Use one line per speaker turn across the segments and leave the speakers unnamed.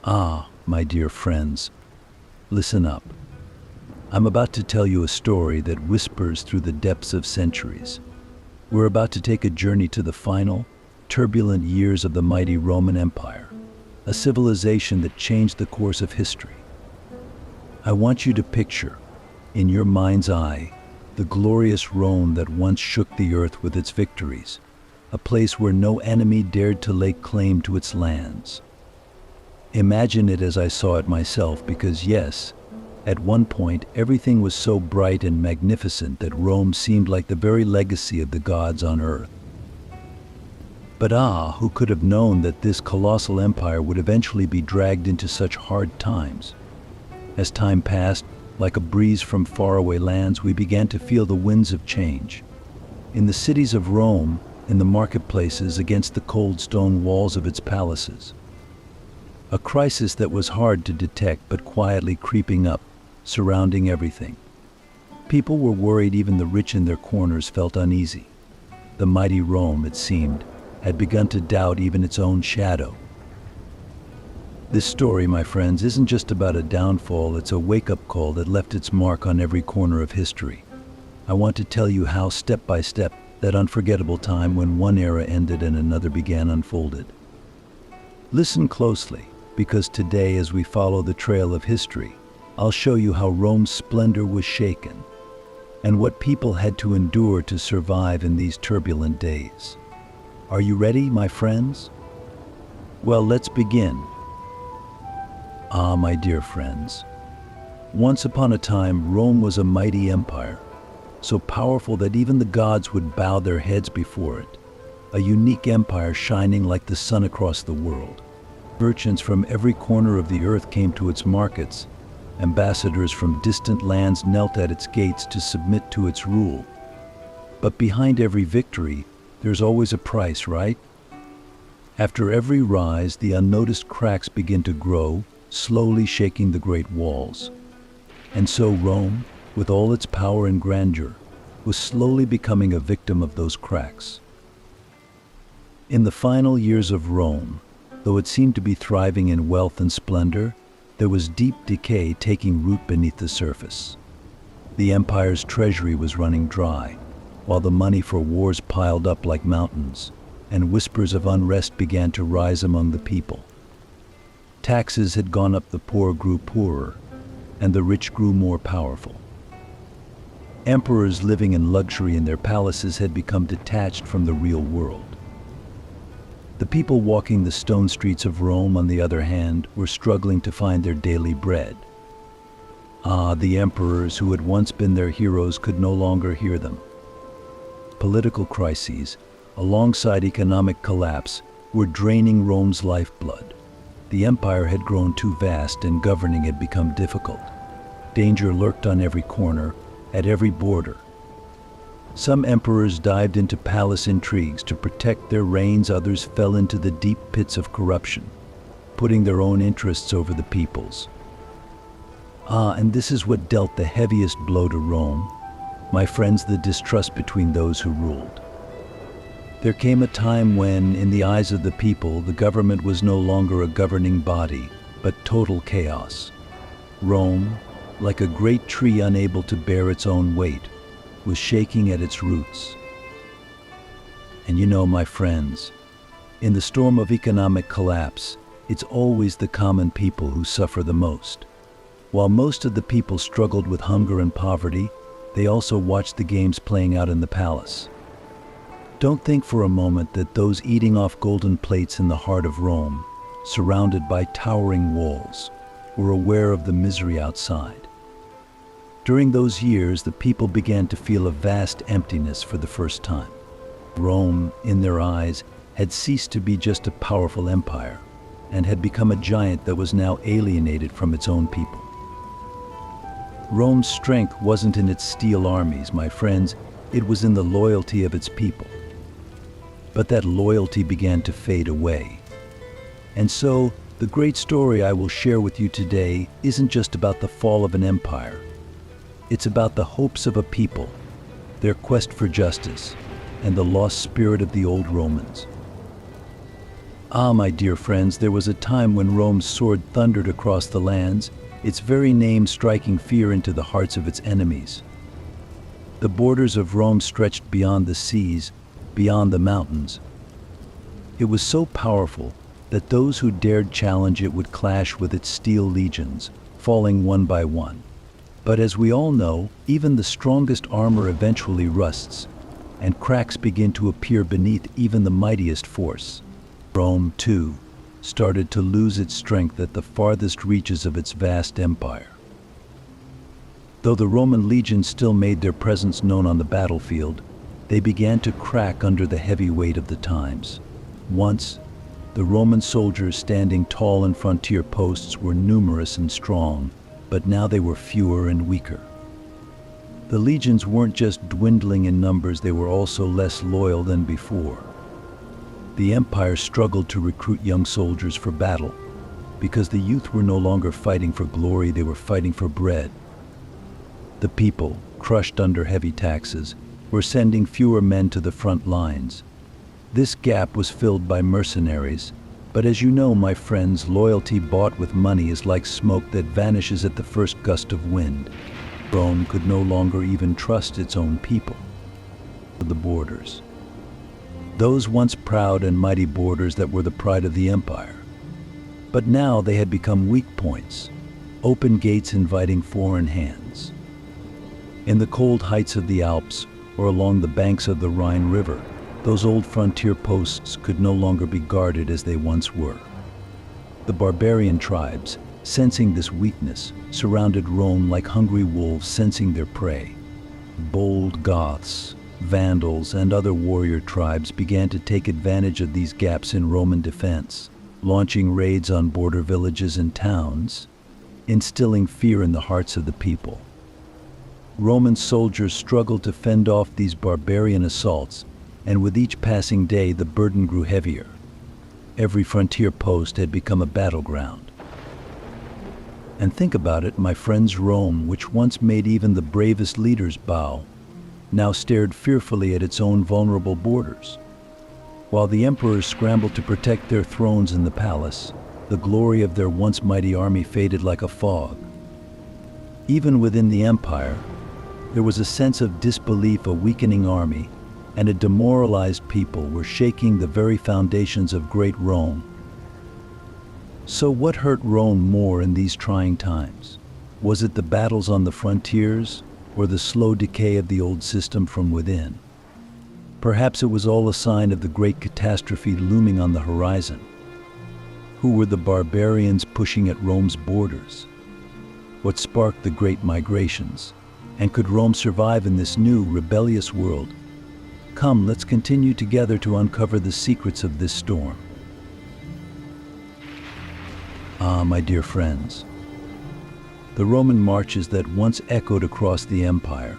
Ah, my dear friends, listen up. I'm about to tell you a story that whispers through the depths of centuries. We're about to take a journey to the final, turbulent years of the mighty Roman Empire, a civilization that changed the course of history. I want you to picture, in your mind's eye, the glorious Rome that once shook the earth with its victories, a place where no enemy dared to lay claim to its lands. Imagine it as I saw it myself, because yes, at one point everything was so bright and magnificent that Rome seemed like the very legacy of the gods on earth. But who could have known that this colossal empire would eventually be dragged into such hard times? As time passed, like a breeze from faraway lands, we began to feel the winds of change. In the cities of Rome, in the marketplaces, against the cold stone walls of its palaces. A crisis that was hard to detect but quietly creeping up, surrounding everything. People were worried, even the rich in their corners felt uneasy. The mighty Rome, it seemed, had begun to doubt even its own shadow. This story, my friends, isn't just about a downfall, it's a wake-up call that left its mark on every corner of history. I want to tell you how, step by step, that unforgettable time when one era ended and another began unfolded. Listen closely, because today, as we follow the trail of history, I'll show you how Rome's splendor was shaken and what people had to endure to survive in these turbulent days. Are you ready, my friends? Well, let's begin. My dear friends, once upon a time, Rome was a mighty empire, so powerful that even the gods would bow their heads before it, a unique empire shining like the sun across the world. Merchants from every corner of the earth came to its markets. Ambassadors from distant lands knelt at its gates to submit to its rule. But behind every victory, there's always a price, right? After every rise, the unnoticed cracks begin to grow, slowly shaking the great walls. And so Rome, with all its power and grandeur, was slowly becoming a victim of those cracks. In the final years of Rome, though it seemed to be thriving in wealth and splendor, there was deep decay taking root beneath the surface. The empire's treasury was running dry, while the money for wars piled up like mountains, and whispers of unrest began to rise among the people. Taxes had gone up, the poor grew poorer, and the rich grew more powerful. Emperors living in luxury in their palaces had become detached from the real world. The people walking the stone streets of Rome, on the other hand, were struggling to find their daily bread. The emperors who had once been their heroes could no longer hear them. Political crises, alongside economic collapse, were draining Rome's lifeblood. The empire had grown too vast and governing had become difficult. Danger lurked on every corner, at every border. Some emperors dived into palace intrigues to protect their reigns, others fell into the deep pits of corruption, putting their own interests over the people's. And this is what dealt the heaviest blow to Rome, my friends, the distrust between those who ruled. There came a time when, in the eyes of the people, the government was no longer a governing body, but total chaos. Rome, like a great tree unable to bear its own weight, was shaking at its roots. And you know, my friends, in the storm of economic collapse, it's always the common people who suffer the most. While most of the people struggled with hunger and poverty, they also watched the games playing out in the palace. Don't think for a moment that those eating off golden plates in the heart of Rome, surrounded by towering walls, were aware of the misery outside. During those years, the people began to feel a vast emptiness for the first time. Rome, in their eyes, had ceased to be just a powerful empire and had become a giant that was now alienated from its own people. Rome's strength wasn't in its steel armies, my friends, it was in the loyalty of its people. But that loyalty began to fade away. And so, the great story I will share with you today isn't just about the fall of an empire. It's about the hopes of a people, their quest for justice, and the lost spirit of the old Romans. Ah, my dear friends, there was a time when Rome's sword thundered across the lands, its very name striking fear into the hearts of its enemies. The borders of Rome stretched beyond the seas, beyond the mountains. It was so powerful that those who dared challenge it would clash with its steel legions, falling one by one. But as we all know, even the strongest armor eventually rusts, and cracks begin to appear beneath even the mightiest force. Rome, too, started to lose its strength at the farthest reaches of its vast empire. Though the Roman legions still made their presence known on the battlefield, they began to crack under the heavy weight of the times. Once, the Roman soldiers standing tall in frontier posts were numerous and strong, but now they were fewer and weaker. The legions weren't just dwindling in numbers, they were also less loyal than before. The empire struggled to recruit young soldiers for battle, because the youth were no longer fighting for glory, they were fighting for bread. The people, crushed under heavy taxes, were sending fewer men to the front lines. This gap was filled by mercenaries, but as you know, my friends, loyalty bought with money is like smoke that vanishes at the first gust of wind. Rome could no longer even trust its own people. The borders. Those once proud and mighty borders that were the pride of the empire. But now they had become weak points, open gates inviting foreign hands. In the cold heights of the Alps or along the banks of the Rhine River, those old frontier posts could no longer be guarded as they once were. The barbarian tribes, sensing this weakness, surrounded Rome like hungry wolves sensing their prey. Bold Goths, Vandals, and other warrior tribes began to take advantage of these gaps in Roman defense, launching raids on border villages and towns, instilling fear in the hearts of the people. Roman soldiers struggled to fend off these barbarian assaults, and with each passing day the burden grew heavier. Every frontier post had become a battleground. And think about it, my friends, Rome, which once made even the bravest leaders bow, now stared fearfully at its own vulnerable borders. While the emperors scrambled to protect their thrones in the palace, the glory of their once mighty army faded like a fog. Even within the empire, there was a sense of disbelief. A weakening army and a demoralized people were shaking the very foundations of great Rome. So what hurt Rome more in these trying times? Was it the battles on the frontiers, or the slow decay of the old system from within? Perhaps it was all a sign of the great catastrophe looming on the horizon. Who were the barbarians pushing at Rome's borders? What sparked the great migrations? And could Rome survive in this new, rebellious world? Come, let's continue together to uncover the secrets of this storm. Ah, my dear friends, the Roman marches that once echoed across the empire,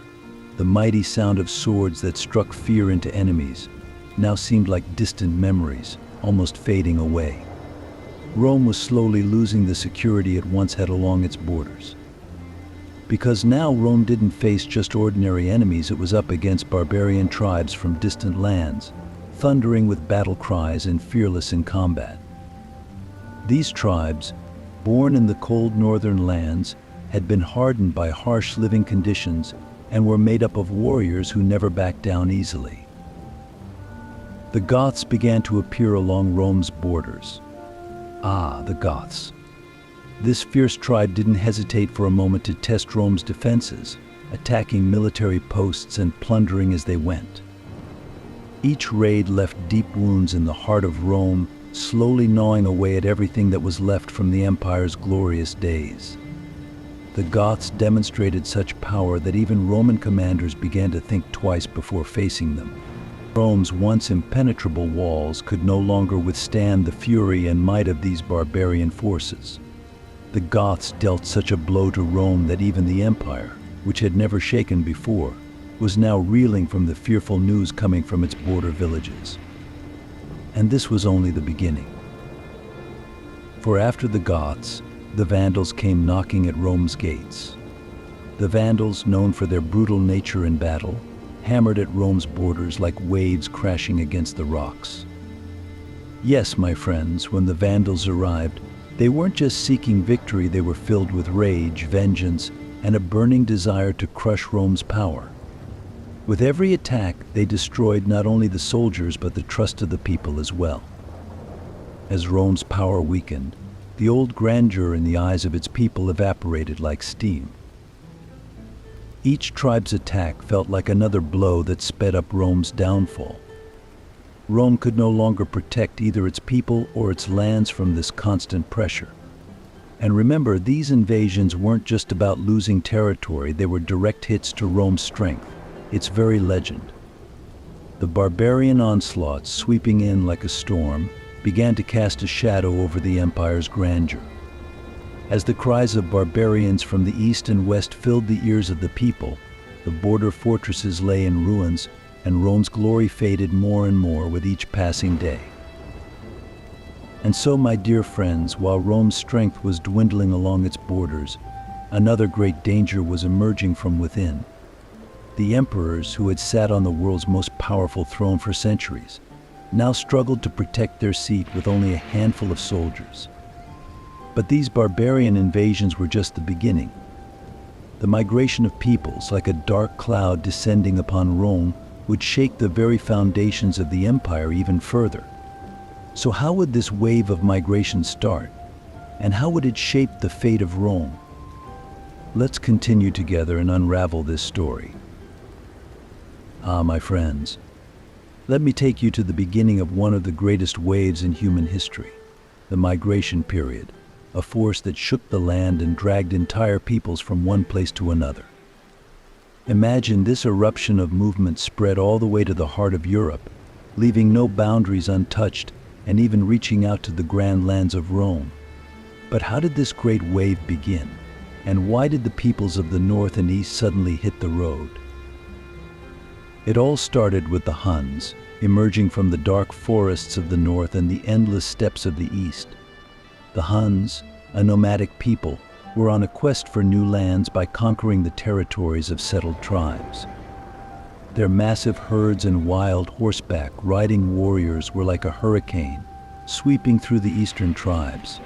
the mighty sound of swords that struck fear into enemies, now seemed like distant memories, almost fading away. Rome was slowly losing the security it once had along its borders. Because now Rome didn't face just ordinary enemies, it was up against barbarian tribes from distant lands, thundering with battle cries and fearless in combat. These tribes, born in the cold northern lands, had been hardened by harsh living conditions and were made up of warriors who never backed down easily. The Goths began to appear along Rome's borders. Ah, the Goths. This fierce tribe didn't hesitate for a moment to test Rome's defenses, attacking military posts and plundering as they went. Each raid left deep wounds in the heart of Rome, slowly gnawing away at everything that was left from the empire's glorious days. The Goths demonstrated such power that even Roman commanders began to think twice before facing them. Rome's once impenetrable walls could no longer withstand the fury and might of these barbarian forces. The Goths dealt such a blow to Rome that even the empire, which had never shaken before, was now reeling from the fearful news coming from its border villages. And this was only the beginning. For after the Goths, the Vandals came knocking at Rome's gates. The Vandals, known for their brutal nature in battle, hammered at Rome's borders like waves crashing against the rocks. Yes, my friends, when the Vandals arrived, they weren't just seeking victory, they were filled with rage, vengeance, and a burning desire to crush Rome's power. With every attack, they destroyed not only the soldiers but the trust of the people as well. As Rome's power weakened, the old grandeur in the eyes of its people evaporated like steam. Each tribe's attack felt like another blow that sped up Rome's downfall. Rome could no longer protect either its people or its lands from this constant pressure. And remember, these invasions weren't just about losing territory, they were direct hits to Rome's strength, its very legend. The barbarian onslaughts, sweeping in like a storm, began to cast a shadow over the empire's grandeur. As the cries of barbarians from the east and west filled the ears of the people, the border fortresses lay in ruins, and Rome's glory faded more and more with each passing day. And so, my dear friends, while Rome's strength was dwindling along its borders, another great danger was emerging from within. The emperors, who had sat on the world's most powerful throne for centuries, now struggled to protect their seat with only a handful of soldiers. But these barbarian invasions were just the beginning. The migration of peoples, like a dark cloud descending upon Rome, would shake the very foundations of the empire even further. So how would this wave of migration start? And how would it shape the fate of Rome? Let's continue together and unravel this story. My friends, let me take you to the beginning of one of the greatest waves in human history, the migration period, a force that shook the land and dragged entire peoples from one place to another. Imagine this eruption of movement spread all the way to the heart of Europe, leaving no boundaries untouched and even reaching out to the grand lands of Rome. But how did this great wave begin? And why did the peoples of the north and east suddenly hit the road? It all started with the Huns, emerging from the dark forests of the north and the endless steppes of the east. The Huns, a nomadic people, were on a quest for new lands by conquering the territories of settled tribes. Their massive herds and wild horseback riding warriors were like a hurricane, sweeping through the eastern tribes.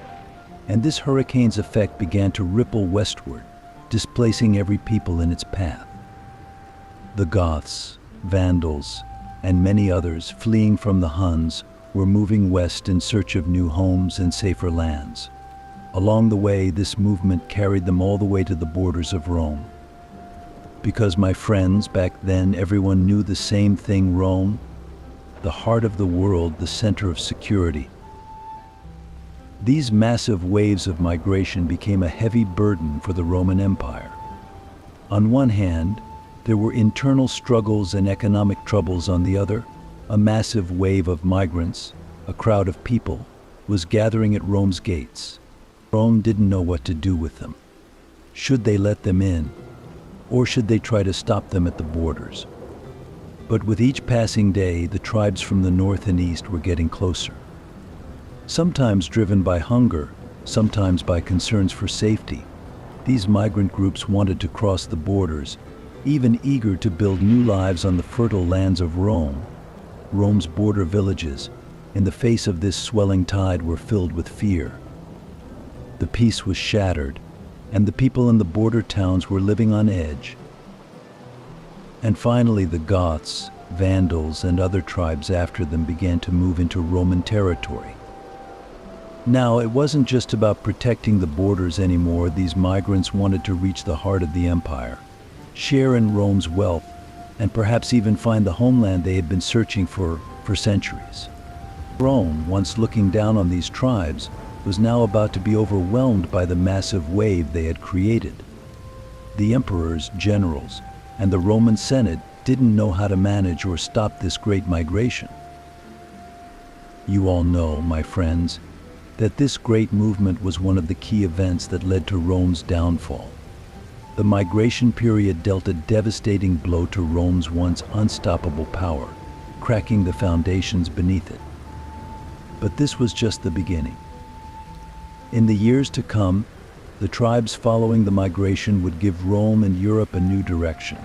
And this hurricane's effect began to ripple westward, displacing every people in its path. The Goths, Vandals, and many others fleeing from the Huns were moving west in search of new homes and safer lands. Along the way, this movement carried them all the way to the borders of Rome. Because, my friends, back then everyone knew the same thing: Rome, the heart of the world, the center of security. These massive waves of migration became a heavy burden for the Roman Empire. On one hand, there were internal struggles and economic troubles. On the other, a massive wave of migrants, a crowd of people, was gathering at Rome's gates. Rome didn't know what to do with them. Should they let them in, or should they try to stop them at the borders? But with each passing day, the tribes from the north and east were getting closer. Sometimes driven by hunger, sometimes by concerns for safety, these migrant groups wanted to cross the borders, even eager to build new lives on the fertile lands of Rome. Rome's border villages, in the face of this swelling tide, were filled with fear. The peace was shattered, and the people in the border towns were living on edge. And finally, the Goths, Vandals, and other tribes after them began to move into Roman territory. Now, it wasn't just about protecting the borders anymore. These migrants wanted to reach the heart of the empire, share in Rome's wealth, and perhaps even find the homeland they had been searching for centuries. Rome, once looking down on these tribes, was now about to be overwhelmed by the massive wave they had created. The emperors, generals, and the Roman Senate didn't know how to manage or stop this great migration. You all know, my friends, that this great movement was one of the key events that led to Rome's downfall. The migration period dealt a devastating blow to Rome's once unstoppable power, cracking the foundations beneath it. But this was just the beginning. In the years to come, the tribes following the migration would give Rome and Europe a new direction.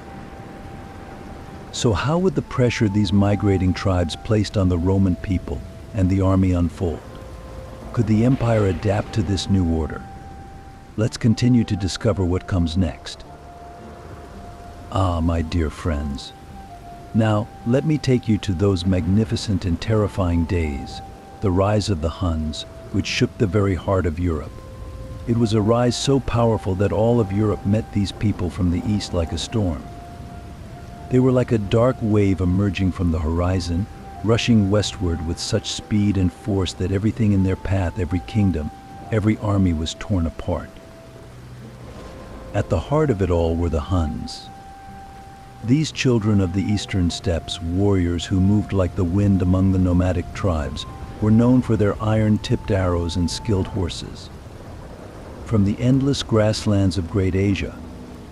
So how would the pressure these migrating tribes placed on the Roman people and the army unfold. Could the empire adapt to this new order? Let's continue to discover what comes next. Ah, my dear friends. Now, let me take you to those magnificent and terrifying days, the rise of the Huns, which shook the very heart of Europe. It was a rise so powerful that all of Europe met these people from the east like a storm. They were like a dark wave emerging from the horizon, rushing westward with such speed and force that everything in their path, every kingdom, every army was torn apart. At the heart of it all were the Huns. These children of the eastern steppes, warriors who moved like the wind among the nomadic tribes, were known for their iron-tipped arrows and skilled horses. From the endless grasslands of Great Asia,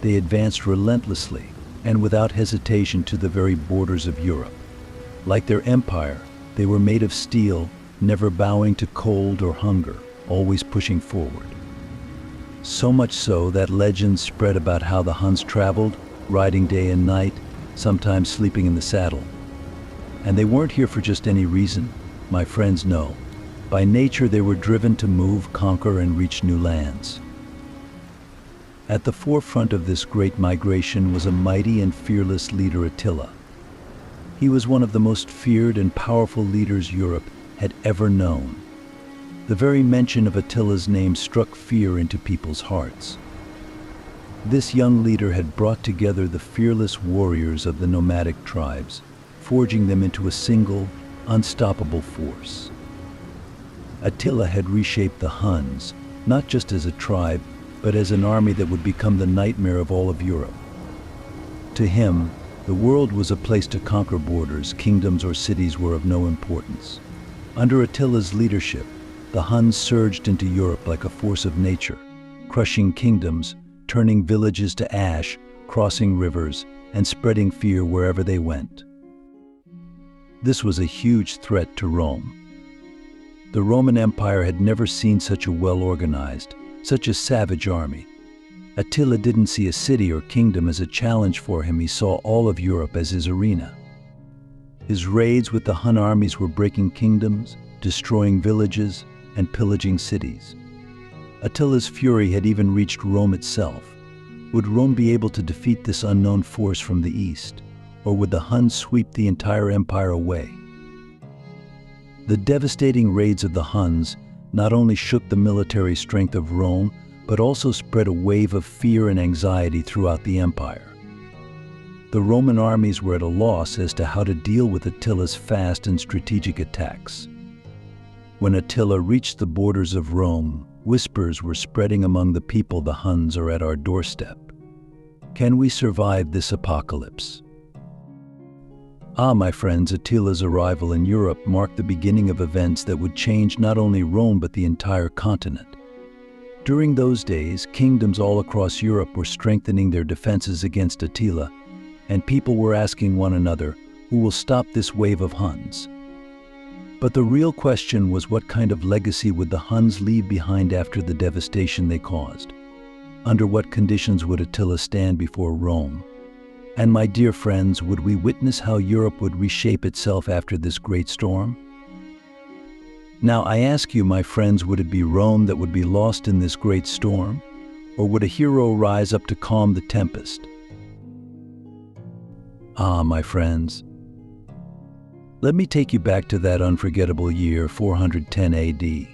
they advanced relentlessly and without hesitation to the very borders of Europe. Like their empire, they were made of steel, never bowing to cold or hunger, always pushing forward. So much so that legends spread about how the Huns traveled, riding day and night, sometimes sleeping in the saddle. And they weren't here for just any reason, my friends know. By nature they were driven to move, conquer, and reach new lands. At the forefront of this great migration was a mighty and fearless leader, Attila. He was one of the most feared and powerful leaders Europe had ever known. The very mention of Attila's name struck fear into people's hearts. This young leader had brought together the fearless warriors of the nomadic tribes, forging them into a single, unstoppable force. Attila had reshaped the Huns, not just as a tribe, but as an army that would become the nightmare of all of Europe. To him, the world was a place to conquer borders, kingdoms or cities were of no importance. Under Attila's leadership, the Huns surged into Europe like a force of nature, crushing kingdoms, turning villages to ash, crossing rivers, and spreading fear wherever they went. This was a huge threat to Rome. The Roman Empire had never seen such a well-organized, such a savage army. Attila didn't see a city or kingdom as a challenge for him, he saw all of Europe as his arena. His raids with the Hun armies were breaking kingdoms, destroying villages, and pillaging cities. Attila's fury had even reached Rome itself. Would Rome be able to defeat this unknown force from the east, or would the Huns sweep the entire empire away? The devastating raids of the Huns not only shook the military strength of Rome, but also spread a wave of fear and anxiety throughout the empire. The Roman armies were at a loss as to how to deal with Attila's fast and strategic attacks. When Attila reached the borders of Rome, whispers were spreading among the people, the Huns are at our doorstep. Can we survive this apocalypse? Ah, my friends, Attila's arrival in Europe marked the beginning of events that would change not only Rome but the entire continent. During those days, kingdoms all across Europe were strengthening their defenses against Attila, and people were asking one another, who will stop this wave of Huns? But the real question was, what kind of legacy would the Huns leave behind after the devastation they caused? Under what conditions would Attila stand before Rome? And my dear friends, would we witness how Europe would reshape itself after this great storm? Now I ask you, my friends, would it be Rome that would be lost in this great storm? Or would a hero rise up to calm the tempest? Ah, my friends, let me take you back to that unforgettable year, 410 AD.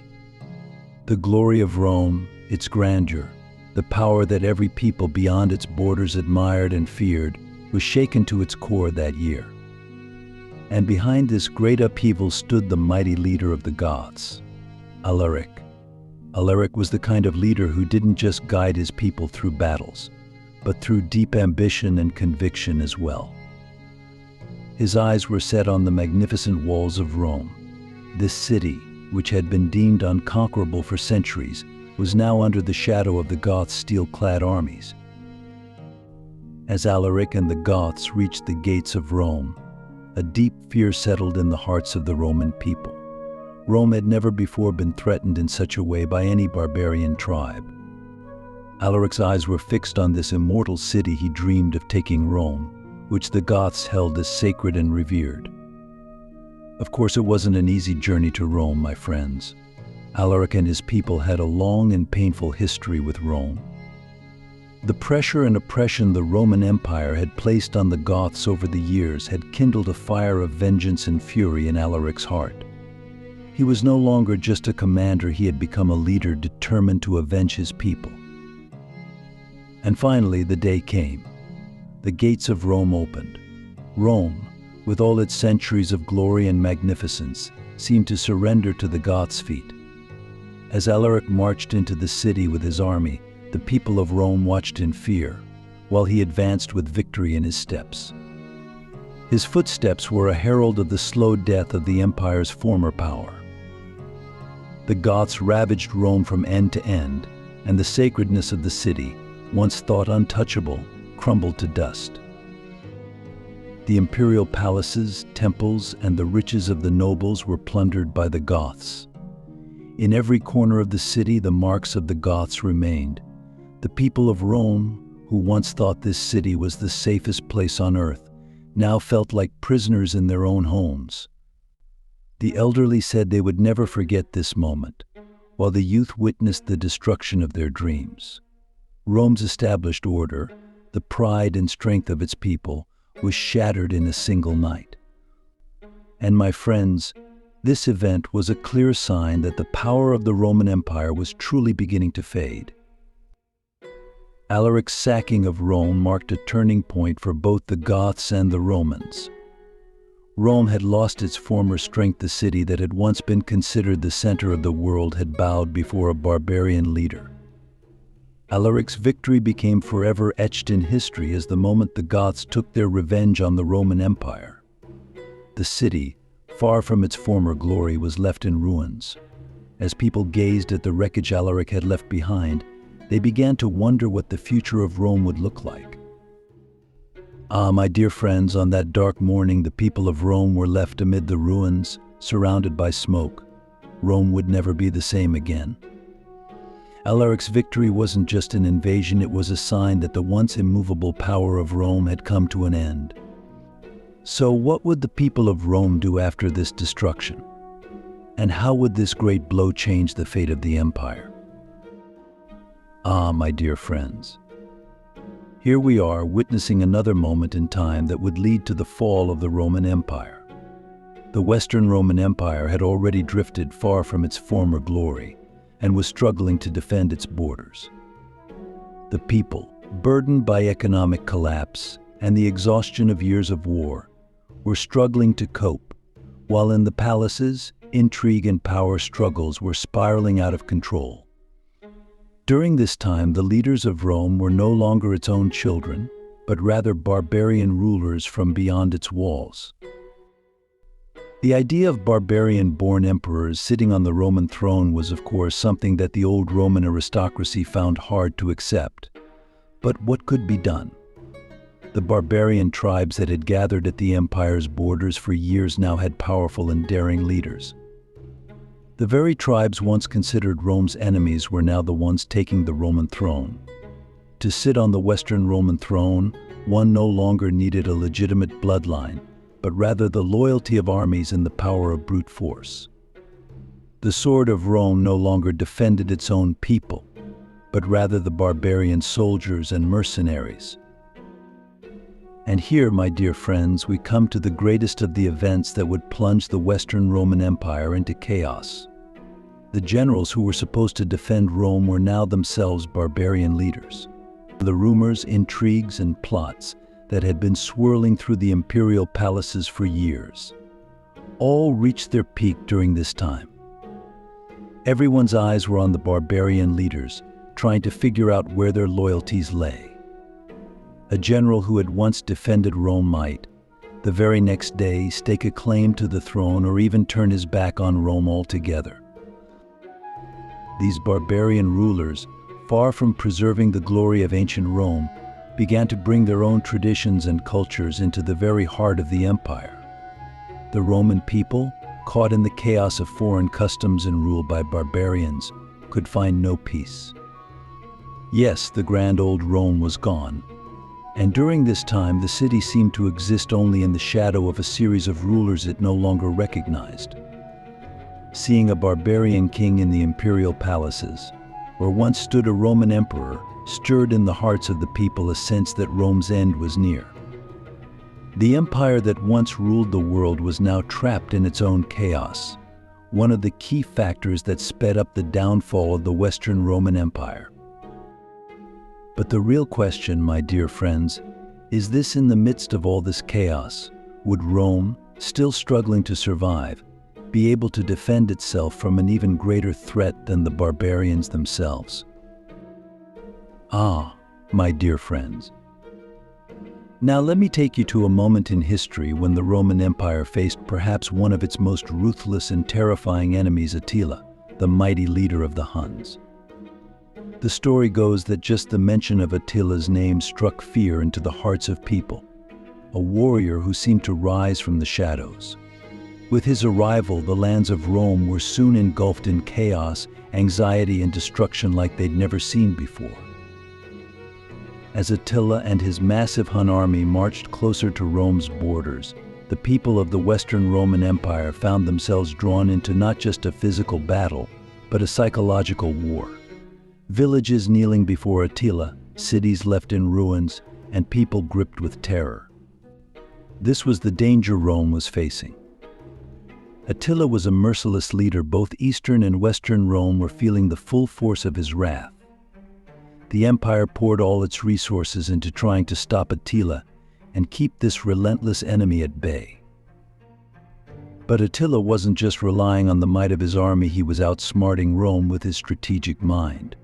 The glory of Rome, its grandeur, the power that every people beyond its borders admired and feared, was shaken to its core that year. And behind this great upheaval stood the mighty leader of the Goths, Alaric. Alaric was the kind of leader who didn't just guide his people through battles, but through deep ambition and conviction as well. His eyes were set on the magnificent walls of Rome. This city, which had been deemed unconquerable for centuries, was now under the shadow of the Goths' steel-clad armies. As Alaric and the Goths reached the gates of Rome, a deep fear settled in the hearts of the Roman people. Rome had never before been threatened in such a way by any barbarian tribe. Alaric's eyes were fixed on this immortal city he dreamed of taking, Rome, which the Goths held as sacred and revered. Of course, it wasn't an easy journey to Rome, my friends. Alaric and his people had a long and painful history with Rome. The pressure and oppression the Roman Empire had placed on the Goths over the years had kindled a fire of vengeance and fury in Alaric's heart. He was no longer just a commander, he had become a leader determined to avenge his people. And finally, the day came. The gates of Rome opened. Rome, with all its centuries of glory and magnificence, seemed to surrender to the Goths' feet. As Alaric marched into the city with his army, the people of Rome watched in fear, while he advanced with victory in his steps. His footsteps were a herald of the slow death of the empire's former power. The Goths ravaged Rome from end to end, and the sacredness of the city, once thought untouchable, crumbled to dust. The imperial palaces, temples, and the riches of the nobles were plundered by the Goths. In every corner of the city, the marks of the Goths remained. The people of Rome, who once thought this city was the safest place on earth, now felt like prisoners in their own homes. The elderly said they would never forget this moment, while the youth witnessed the destruction of their dreams. Rome's established order, the pride and strength of its people, was shattered in a single night. And my friends, this event was a clear sign that the power of the Roman Empire was truly beginning to fade. Alaric's sacking of Rome marked a turning point for both the Goths and the Romans. Rome had lost its former strength. The city that had once been considered the center of the world had bowed before a barbarian leader. Alaric's victory became forever etched in history as the moment the Goths took their revenge on the Roman Empire. The city, far from its former glory, was left in ruins. As people gazed at the wreckage Alaric had left behind, they began to wonder what the future of Rome would look like. My dear friends, on that dark morning, the people of Rome were left amid the ruins, surrounded by smoke. Rome would never be the same again. Alaric's victory wasn't just an invasion, it was a sign that the once immovable power of Rome had come to an end. So what would the people of Rome do after this destruction? And how would this great blow change the fate of the empire? My dear friends, here we are witnessing another moment in time that would lead to the fall of the Roman Empire. The Western Roman Empire had already drifted far from its former glory and was struggling to defend its borders. The people, burdened by economic collapse and the exhaustion of years of war, were struggling to cope, while in the palaces, intrigue and power struggles were spiraling out of control. During this time, the leaders of Rome were no longer its own children, but rather barbarian rulers from beyond its walls. The idea of barbarian-born emperors sitting on the Roman throne was, of course, something that the old Roman aristocracy found hard to accept. But what could be done? The barbarian tribes that had gathered at the empire's borders for years now had powerful and daring leaders. The very tribes once considered Rome's enemies were now the ones taking the Roman throne. To sit on the Western Roman throne, one no longer needed a legitimate bloodline, but rather the loyalty of armies and the power of brute force. The sword of Rome no longer defended its own people, but rather the barbarian soldiers and mercenaries. And here, my dear friends, we come to the greatest of the events that would plunge the Western Roman Empire into chaos. The generals who were supposed to defend Rome were now themselves barbarian leaders. The rumors, intrigues, and plots that had been swirling through the imperial palaces for years all reached their peak during this time. Everyone's eyes were on the barbarian leaders, trying to figure out where their loyalties lay. A general who had once defended Rome might, the very next day, stake a claim to the throne or even turn his back on Rome altogether. These barbarian rulers, far from preserving the glory of ancient Rome, began to bring their own traditions and cultures into the very heart of the empire. The Roman people, caught in the chaos of foreign customs and ruled by barbarians, could find no peace. Yes, the grand old Rome was gone, And during this time, the city seemed to exist only in the shadow of a series of rulers it no longer recognized. Seeing a barbarian king in the imperial palaces, where once stood a Roman emperor, stirred in the hearts of the people a sense that Rome's end was near. The empire that once ruled the world was now trapped in its own chaos, one of the key factors that sped up the downfall of the Western Roman Empire. But the real question, my dear friends, is this: in the midst of all this chaos, would Rome, still struggling to survive, be able to defend itself from an even greater threat than the barbarians themselves? Ah, my dear friends. Now let me take you to a moment in history when the Roman Empire faced perhaps one of its most ruthless and terrifying enemies, Attila, the mighty leader of the Huns. The story goes that just the mention of Attila's name struck fear into the hearts of people, a warrior who seemed to rise from the shadows. With his arrival, the lands of Rome were soon engulfed in chaos, anxiety, and destruction like they'd never seen before. As Attila and his massive Hun army marched closer to Rome's borders, the people of the Western Roman Empire found themselves drawn into not just a physical battle, but a psychological war. Villages kneeling before Attila, cities left in ruins, and people gripped with terror. This was the danger Rome was facing. Attila was a merciless leader. Both Eastern and Western Rome were feeling the full force of his wrath. The empire poured all its resources into trying to stop Attila and keep this relentless enemy at bay. But Attila wasn't just relying on the might of his army, he was outsmarting Rome with his strategic mind.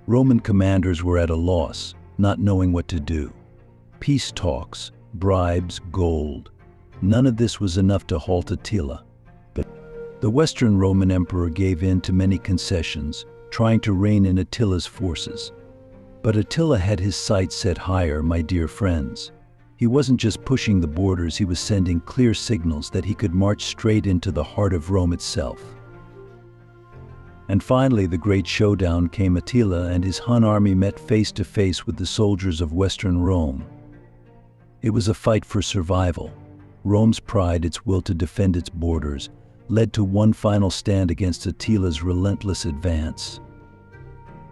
Roman commanders were at a loss, not knowing what to do. Peace talks, bribes, gold. None of this was enough to halt Attila. But the Western Roman Emperor gave in to many concessions, trying to rein in Attila's forces. But Attila had his sights set higher, my dear friends. He wasn't just pushing the borders, he was sending clear signals that he could march straight into the heart of Rome itself. And finally, the great showdown came. Attila and his Hun army met face to face with the soldiers of Western Rome. It was a fight for survival. Rome's pride, its will to defend its borders, led to one final stand against Attila's relentless advance.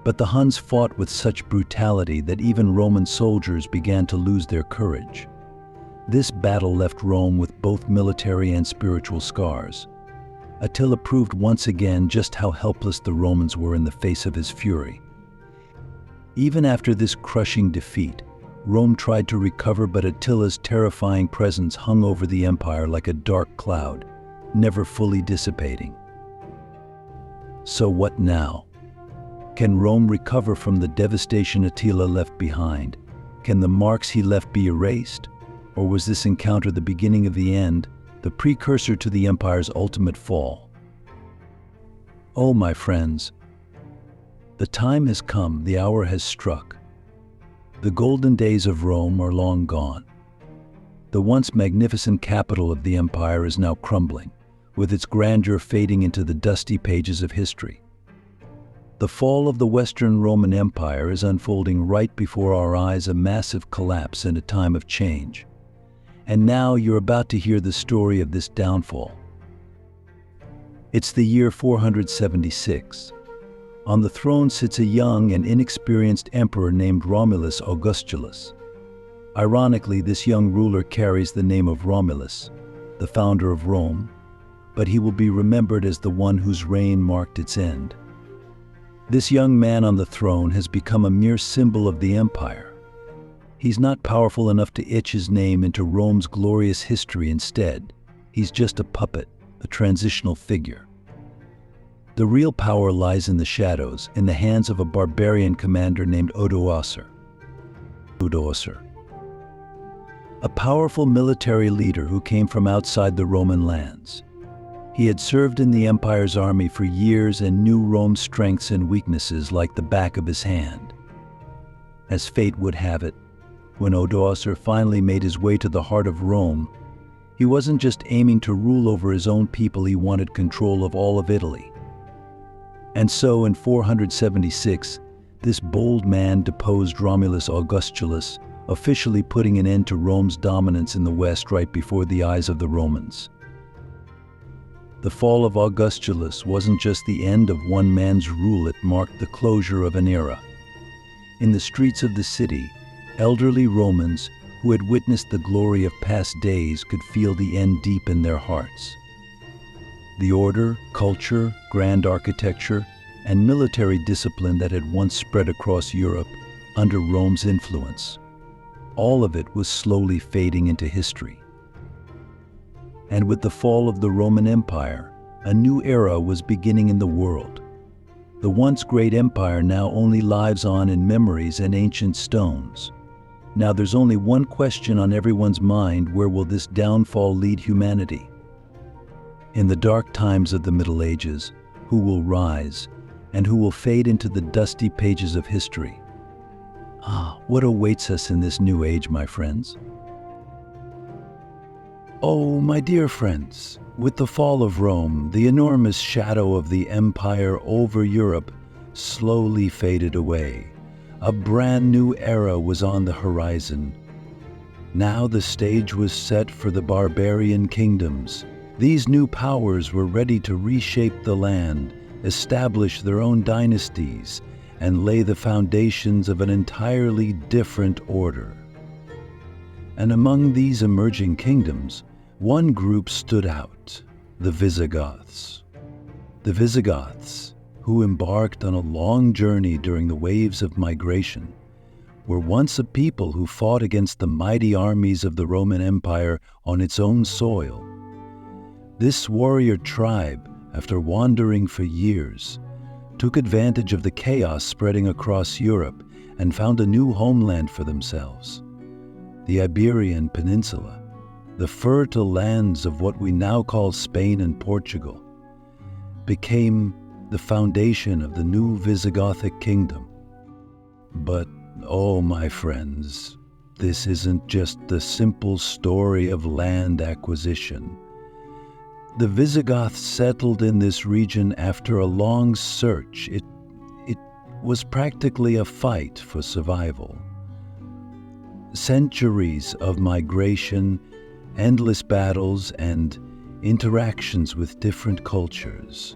But the Huns fought with such brutality that even Roman soldiers began to lose their courage. This battle left Rome with both military and spiritual scars. Attila proved once again just how helpless the Romans were in the face of his fury. Even after this crushing defeat, Rome tried to recover, but Attila's terrifying presence hung over the empire like a dark cloud, never fully dissipating. So what now? Can Rome recover from the devastation Attila left behind? Can the marks he left be erased? Or was this encounter the beginning of the end, the precursor to the empire's ultimate fall? Oh, my friends, the time has come, the hour has struck. The golden days of Rome are long gone. The once magnificent capital of the empire is now crumbling, with its grandeur fading into the dusty pages of history. The fall of the Western Roman Empire is unfolding right before our eyes, a massive collapse in a time of change. And now you're about to hear the story of this downfall. It's the year 476. On the throne sits a young and inexperienced emperor named Romulus Augustulus. Ironically, this young ruler carries the name of Romulus, the founder of Rome, but he will be remembered as the one whose reign marked its end. This young man on the throne has become a mere symbol of the empire. He's not powerful enough to etch his name into Rome's glorious history. Instead, he's just a puppet, a transitional figure. The real power lies in the shadows, in the hands of a barbarian commander named Odoacer. A powerful military leader who came from outside the Roman lands. He had served in the empire's army for years and knew Rome's strengths and weaknesses like the back of his hand. As fate would have it, when Odoacer finally made his way to the heart of Rome, he wasn't just aiming to rule over his own people, he wanted control of all of Italy. And so in 476, this bold man deposed Romulus Augustulus, officially putting an end to Rome's dominance in the West right before the eyes of the Romans. The fall of Augustulus wasn't just the end of one man's rule, it marked the closure of an era. In the streets of the city, elderly Romans who had witnessed the glory of past days could feel the end deep in their hearts. The order, culture, grand architecture, and military discipline that had once spread across Europe under Rome's influence, all of it was slowly fading into history. And with the fall of the Roman Empire, a new era was beginning in the world. The once great empire now only lives on in memories and ancient stones. Now there's only one question on everyone's mind: where will this downfall lead humanity? In the dark times of the Middle Ages, who will rise and who will fade into the dusty pages of history? What awaits us in this new age, my friends? Oh, my dear friends, with the fall of Rome, the enormous shadow of the empire over Europe slowly faded away. A brand new era was on the horizon. Now the stage was set for the barbarian kingdoms. These new powers were ready to reshape the land, establish their own dynasties, and lay the foundations of an entirely different order. And among these emerging kingdoms, one group stood out: the Visigoths. The Visigoths, who embarked on a long journey during the waves of migration, were once a people who fought against the mighty armies of the Roman Empire on its own soil. This warrior tribe, after wandering for years, took advantage of the chaos spreading across Europe and found a new homeland for themselves. The Iberian Peninsula, the fertile lands of what we now call Spain and Portugal, became the foundation of the new Visigothic kingdom. But, oh my friends, this isn't just the simple story of land acquisition. The Visigoths settled in this region after a long search. It was practically a fight for survival. Centuries of migration, endless battles, and interactions with different cultures.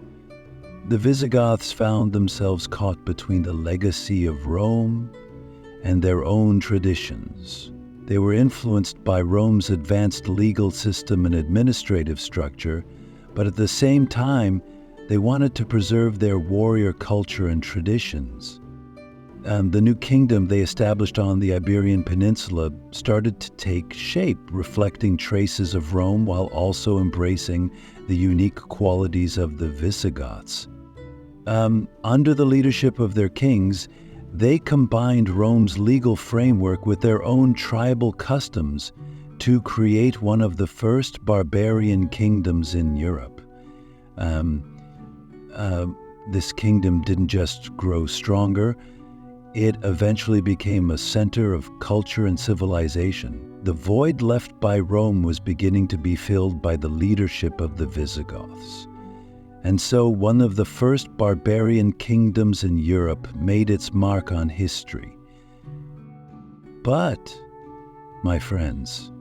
The Visigoths found themselves caught between the legacy of Rome and their own traditions. They were influenced by Rome's advanced legal system and administrative structure, but at the same time, they wanted to preserve their warrior culture and traditions. The new kingdom they established on the Iberian Peninsula started to take shape, reflecting traces of Rome while also embracing the unique qualities of the Visigoths. Under the leadership of their kings, they combined Rome's legal framework with their own tribal customs to create one of the first barbarian kingdoms in Europe. This kingdom didn't just grow stronger, it eventually became a center of culture and civilization. The void left by Rome was beginning to be filled by the leadership of the Visigoths. And so one of the first barbarian kingdoms in Europe made its mark on history. But, my friends,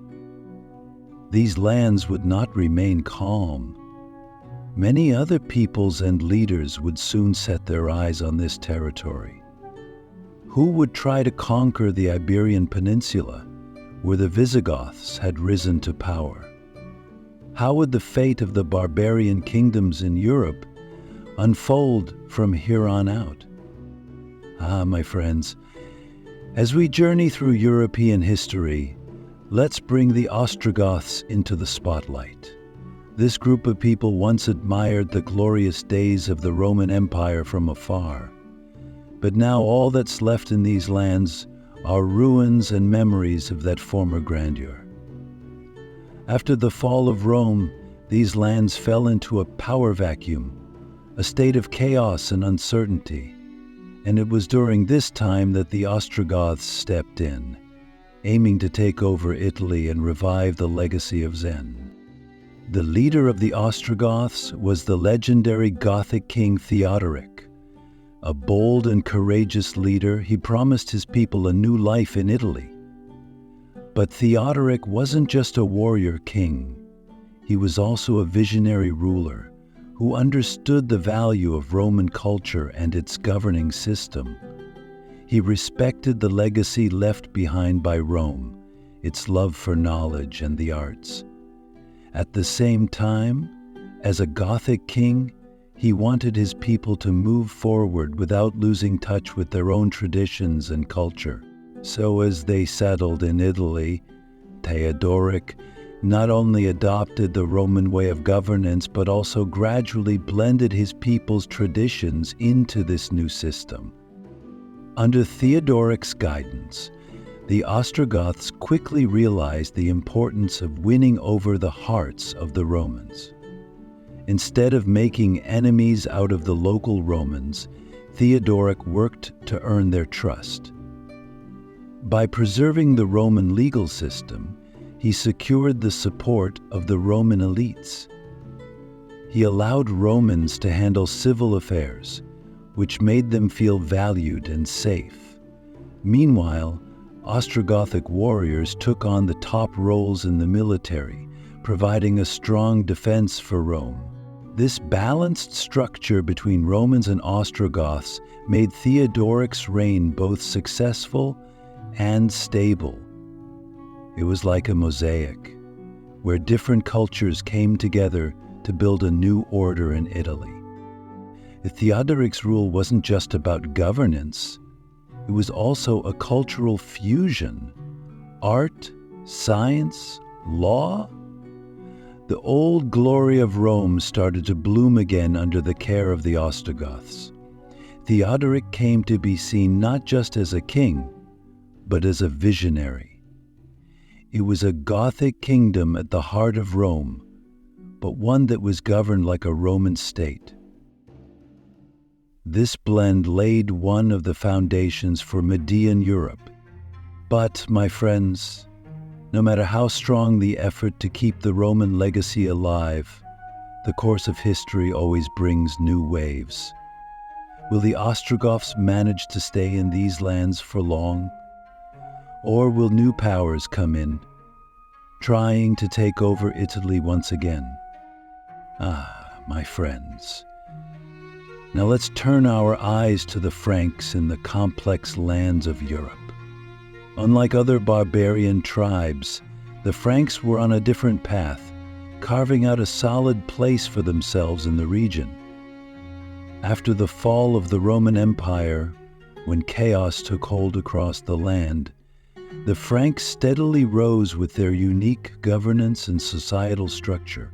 these lands would not remain calm. Many other peoples and leaders would soon set their eyes on this territory. Who would try to conquer the Iberian Peninsula, where the Visigoths had risen to power? How would the fate of the barbarian kingdoms in Europe unfold from here on out? My friends, as we journey through European history, let's bring the Ostrogoths into the spotlight. This group of people once admired the glorious days of the Roman Empire from afar. But now all that's left in these lands are ruins and memories of that former grandeur. After the fall of Rome, these lands fell into a power vacuum, a state of chaos and uncertainty. And it was during this time that the Ostrogoths stepped in, aiming to take over Italy and revive the legacy of Zen. The leader of the Ostrogoths was the legendary Gothic king Theodoric. A bold and courageous leader, he promised his people a new life in Italy. But Theodoric wasn't just a warrior king. He was also a visionary ruler who understood the value of Roman culture and its governing system. He respected the legacy left behind by Rome, its love for knowledge and the arts. At the same time, as a Gothic king, he wanted his people to move forward without losing touch with their own traditions and culture. So as they settled in Italy, Theodoric not only adopted the Roman way of governance, but also gradually blended his people's traditions into this new system. Under Theodoric's guidance, the Ostrogoths quickly realized the importance of winning over the hearts of the Romans. Instead of making enemies out of the local Romans, Theodoric worked to earn their trust. By preserving the Roman legal system, he secured the support of the Roman elites. He allowed Romans to handle civil affairs, which made them feel valued and safe. Meanwhile, Ostrogothic warriors took on the top roles in the military, providing a strong defense for Rome. This balanced structure between Romans and Ostrogoths made Theodoric's reign both successful and stable. It was like a mosaic, where different cultures came together to build a new order in Italy. Theodoric's rule wasn't just about governance, it was also a cultural fusion. Art, science, law. The old glory of Rome started to bloom again under the care of the Ostrogoths. Theodoric came to be seen not just as a king, but as a visionary. It was a Gothic kingdom at the heart of Rome, but one that was governed like a Roman state. This blend laid one of the foundations for Median Europe. But, my friends, no matter how strong the effort to keep the Roman legacy alive, the course of history always brings new waves. Will the Ostrogoths manage to stay in these lands for long? Or will new powers come in, trying to take over Italy once again? My friends. Now let's turn our eyes to the Franks in the complex lands of Europe. Unlike other barbarian tribes, the Franks were on a different path, carving out a solid place for themselves in the region. After the fall of the Roman Empire, when chaos took hold across the land, the Franks steadily rose with their unique governance and societal structure.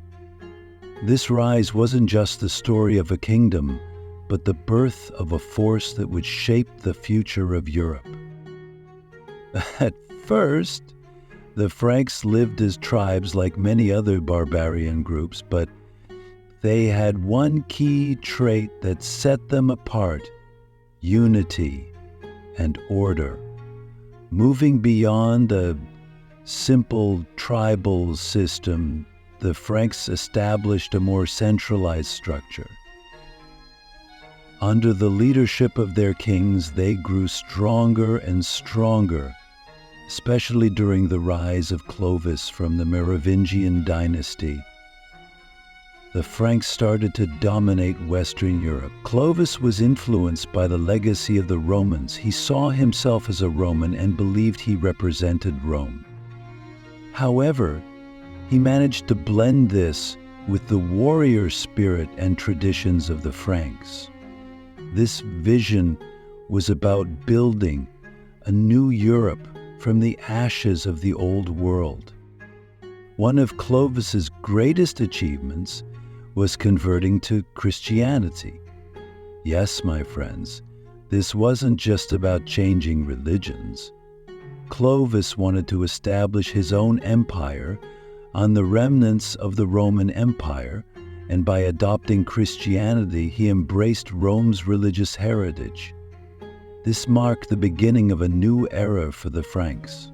This rise wasn't just the story of a kingdom, but the birth of a force that would shape the future of Europe. At first, the Franks lived as tribes like many other barbarian groups, but they had one key trait that set them apart: unity and order. Moving beyond a simple tribal system, the Franks established a more centralized structure. Under the leadership of their kings, they grew stronger and stronger, especially during the rise of Clovis from the Merovingian Dynasty. The Franks started to dominate Western Europe. Clovis was influenced by the legacy of the Romans. He saw himself as a Roman and believed he represented Rome. However, he managed to blend this with the warrior spirit and traditions of the Franks. This vision was about building a new Europe from the ashes of the old world. One of Clovis's greatest achievements was converting to Christianity. Yes, my friends, this wasn't just about changing religions. Clovis wanted to establish his own empire on the remnants of the Roman Empire, and by adopting Christianity, he embraced Rome's religious heritage. This marked the beginning of a new era for the Franks.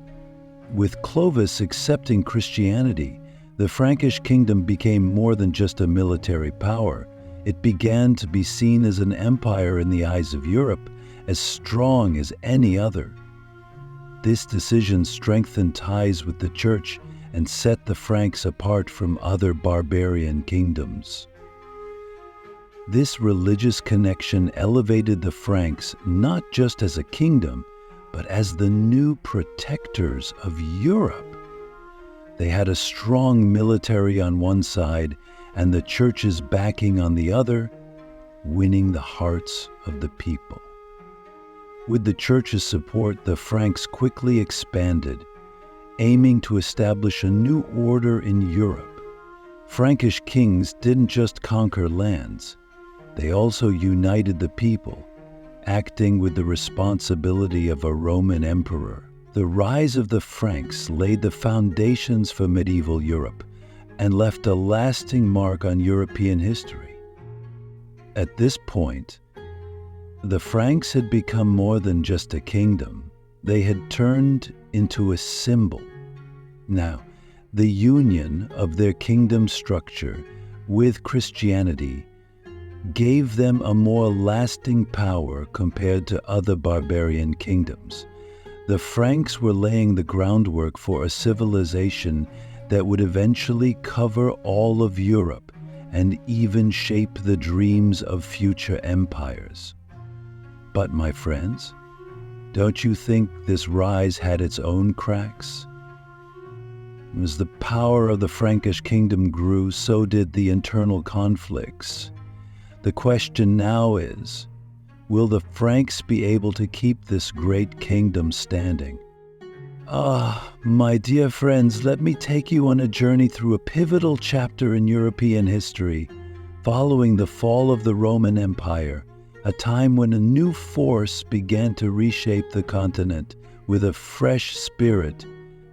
With Clovis accepting Christianity, the Frankish kingdom became more than just a military power. It began to be seen as an empire in the eyes of Europe, as strong as any other. This decision strengthened ties with the Church and set the Franks apart from other barbarian kingdoms. This religious connection elevated the Franks not just as a kingdom, but as the new protectors of Europe. They had a strong military on one side and the Church's backing on the other, winning the hearts of the people. With the Church's support, the Franks quickly expanded, aiming to establish a new order in Europe. Frankish kings didn't just conquer lands, they also united the people, acting with the responsibility of a Roman emperor. The rise of the Franks laid the foundations for medieval Europe and left a lasting mark on European history. At this point, the Franks had become more than just a kingdom. They had turned into a symbol. Now, the union of their kingdom structure with Christianity gave them a more lasting power compared to other barbarian kingdoms. The Franks were laying the groundwork for a civilization that would eventually cover all of Europe and even shape the dreams of future empires. But my friends, don't you think this rise had its own cracks? As the power of the Frankish kingdom grew, so did the internal conflicts. The question now is, will the Franks be able to keep this great kingdom standing? My dear friends, let me take you on a journey through a pivotal chapter in European history, following the fall of the Roman Empire, a time when a new force began to reshape the continent with a fresh spirit,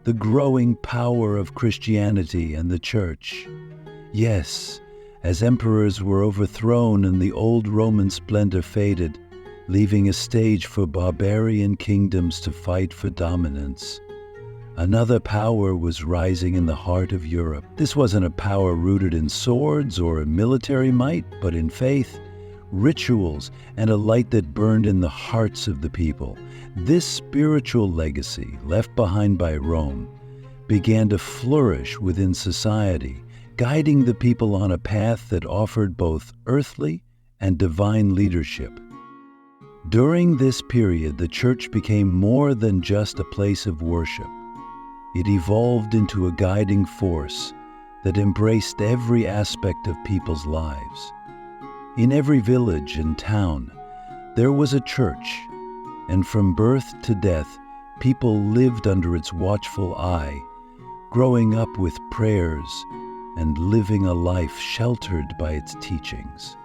the growing power of Christianity and the Church. Yes, as emperors were overthrown and the old Roman splendor faded, leaving a stage for barbarian kingdoms to fight for dominance. Another power was rising in the heart of Europe. This wasn't a power rooted in swords or military might, but in faith, rituals, and a light that burned in the hearts of the people. This spiritual legacy, left behind by Rome, began to flourish within society, guiding the people on a path that offered both earthly and divine leadership. During this period, the Church became more than just a place of worship. It evolved into a guiding force that embraced every aspect of people's lives. In every village and town, there was a church, and from birth to death, people lived under its watchful eye, growing up with prayers and living a life sheltered by its teachings.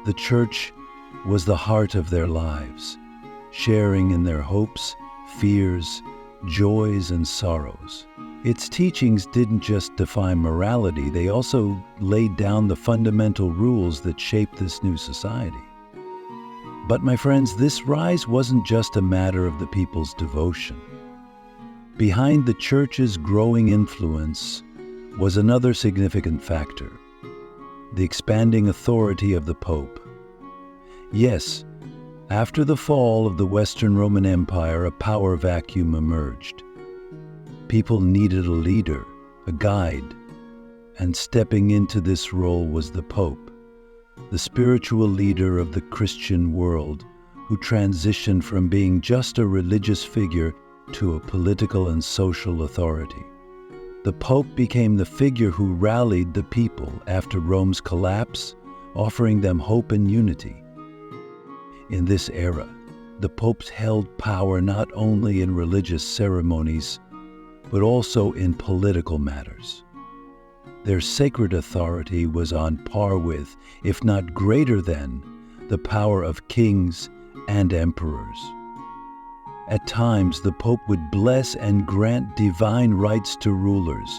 The Church was the heart of their lives, sharing in their hopes, fears, joys, and sorrows. Its teachings didn't just define morality, they also laid down the fundamental rules that shaped this new society. But my friends, this rise wasn't just a matter of the people's devotion. Behind the Church's growing influence was another significant factor: the expanding authority of the Pope. Yes, after the fall of the Western Roman Empire, a power vacuum emerged. People needed a leader, a guide, and stepping into this role was the Pope, the spiritual leader of the Christian world, who transitioned from being just a religious figure to a political and social authority. The Pope became the figure who rallied the people after Rome's collapse, offering them hope and unity. In this era, the popes held power not only in religious ceremonies, but also in political matters. Their sacred authority was on par with, if not greater than, the power of kings and emperors. At times, the Pope would bless and grant divine rights to rulers,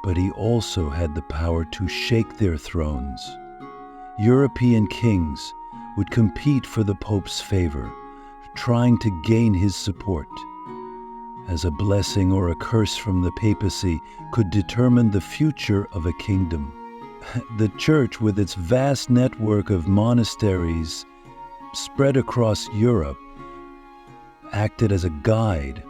but he also had the power to shake their thrones. European kings would compete for the Pope's favor, trying to gain his support. As a blessing or a curse from the papacy could determine the future of a kingdom. The Church, with its vast network of monasteries spread across Europe, acted as a guide,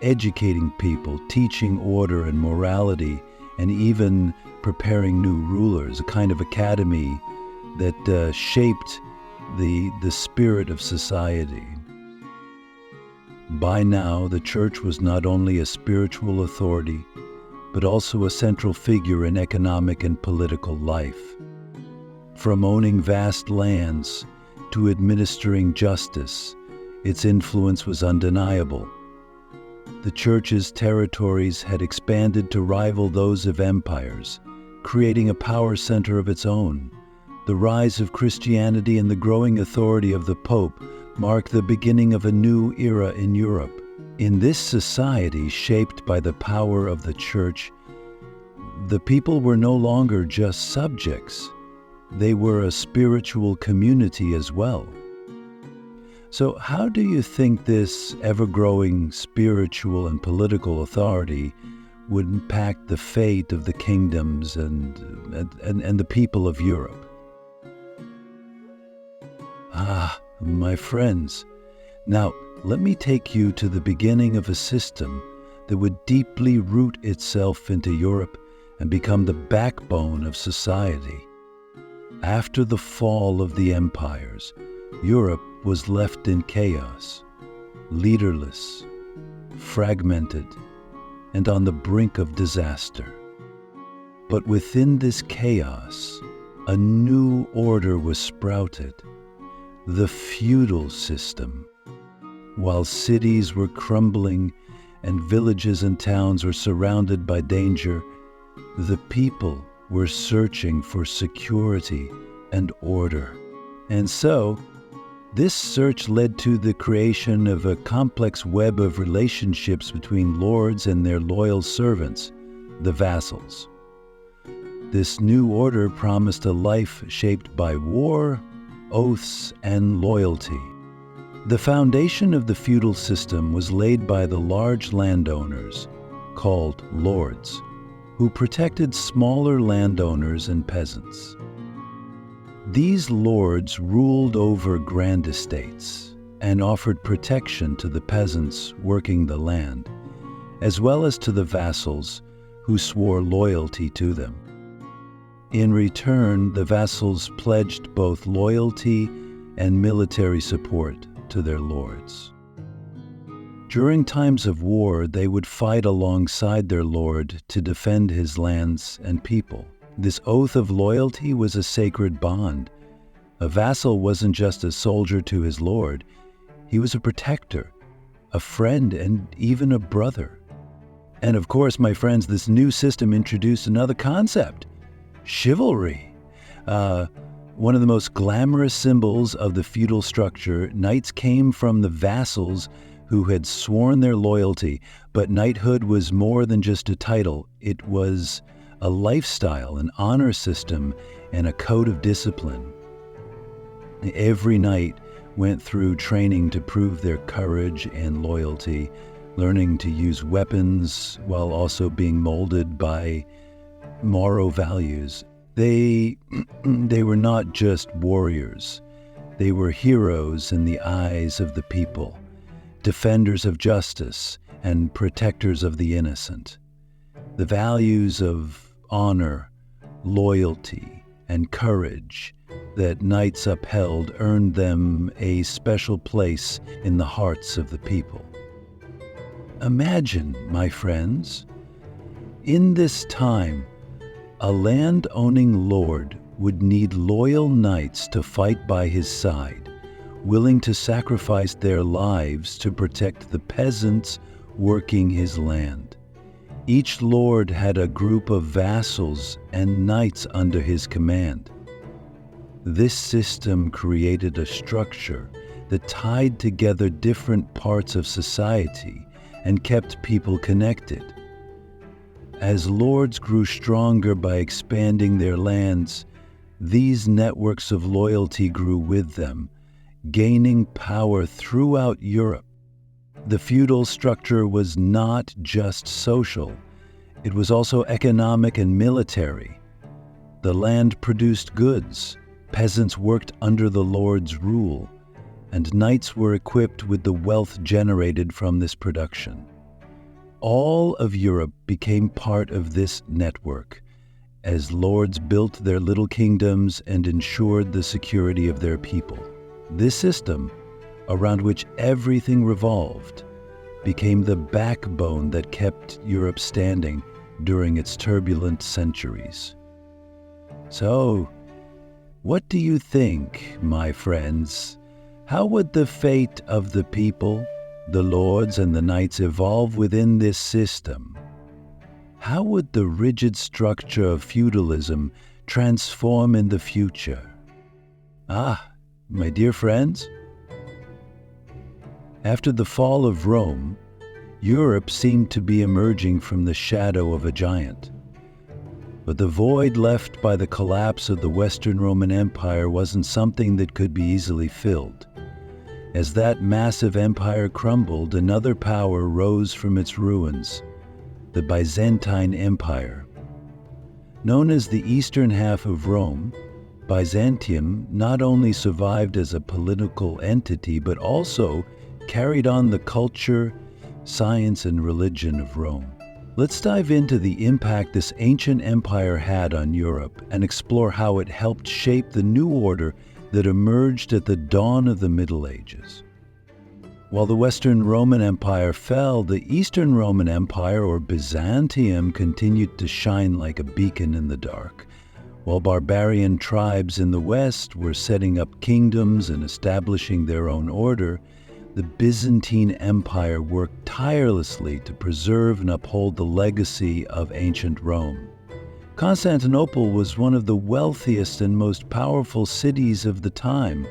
educating people, teaching order and morality, and even preparing new rulers, a kind of academy that shaped the spirit of society. By now, the church was not only a spiritual authority, but also a central figure in economic and political life. From owning vast lands to administering justice, its influence was undeniable. The church's territories had expanded to rival those of empires, creating a power center of its own. The rise of Christianity and the growing authority of the Pope marked the beginning of a new era in Europe. In this society shaped by the power of the church, the people were no longer just subjects. They were a spiritual community as well. So how do you think this ever-growing spiritual and political authority would impact the fate of the kingdoms and the people of Europe? My friends, now let me take you to the beginning of a system that would deeply root itself into Europe and become the backbone of society. After the fall of the empires, Europe was left in chaos, leaderless, fragmented, and on the brink of disaster. But within this chaos, a new order was sprouted, the feudal system. While cities were crumbling and villages and towns were surrounded by danger, the people were searching for security and order. And so, this search led to the creation of a complex web of relationships between lords and their loyal servants, the vassals. This new order promised a life shaped by war, oaths, and loyalty. The foundation of the feudal system was laid by the large landowners, called lords, who protected smaller landowners and peasants. These lords ruled over grand estates and offered protection to the peasants working the land, as well as to the vassals who swore loyalty to them. In return, the vassals pledged both loyalty and military support to their lords. During times of war, they would fight alongside their lord to defend his lands and people. This oath of loyalty was a sacred bond. A vassal wasn't just a soldier to his lord, he was a protector, a friend, and even a brother. And of course, my friends, this new system introduced another concept: chivalry. One of the most glamorous symbols of the feudal structure, knights came from the vassals who had sworn their loyalty, but knighthood was more than just a title. It was a lifestyle, an honor system, and a code of discipline. Every knight went through training to prove their courage and loyalty, learning to use weapons while also being molded by moral values. They were not just warriors. They were heroes in the eyes of the people, defenders of justice and protectors of the innocent. The values of honor, loyalty, and courage that knights upheld earned them a special place in the hearts of the people. Imagine, my friends, in this time, a land-owning lord would need loyal knights to fight by his side, willing to sacrifice their lives to protect the peasants working his land. Each lord had a group of vassals and knights under his command. This system created a structure that tied together different parts of society and kept people connected. As lords grew stronger by expanding their lands, these networks of loyalty grew with them, gaining power throughout Europe. The feudal structure was not just social, it was also economic and military. The land produced goods, peasants worked under the lord's rule, and knights were equipped with the wealth generated from this production. all of Europe became part of this network, as lords built their little kingdoms and ensured the security of their people. This system, around which everything revolved, became the backbone that kept Europe standing during its turbulent centuries. So, what do you think, my friends? How would the fate of the people, the lords and the knights evolve within this system? How would the rigid structure of feudalism transform in the future? My dear friends, after the fall of Rome, Europe seemed to be emerging from the shadow of a giant. But the void left by the collapse of the Western Roman Empire wasn't something that could be easily filled. As that massive empire crumbled, another power rose from its ruins, the Byzantine Empire. Known as the eastern half of Rome, Byzantium not only survived as a political entity, but also carried on the culture, science, and religion of Rome. Let's dive into the impact this ancient empire had on Europe and explore how it helped shape the new order that emerged at the dawn of the Middle Ages. While the Western Roman Empire fell, the Eastern Roman Empire, or Byzantium, continued to shine like a beacon in the dark. While barbarian tribes in the West were setting up kingdoms and establishing their own order, the Byzantine Empire worked tirelessly to preserve and uphold the legacy of ancient Rome. Constantinople was one of the wealthiest and most powerful cities of the time.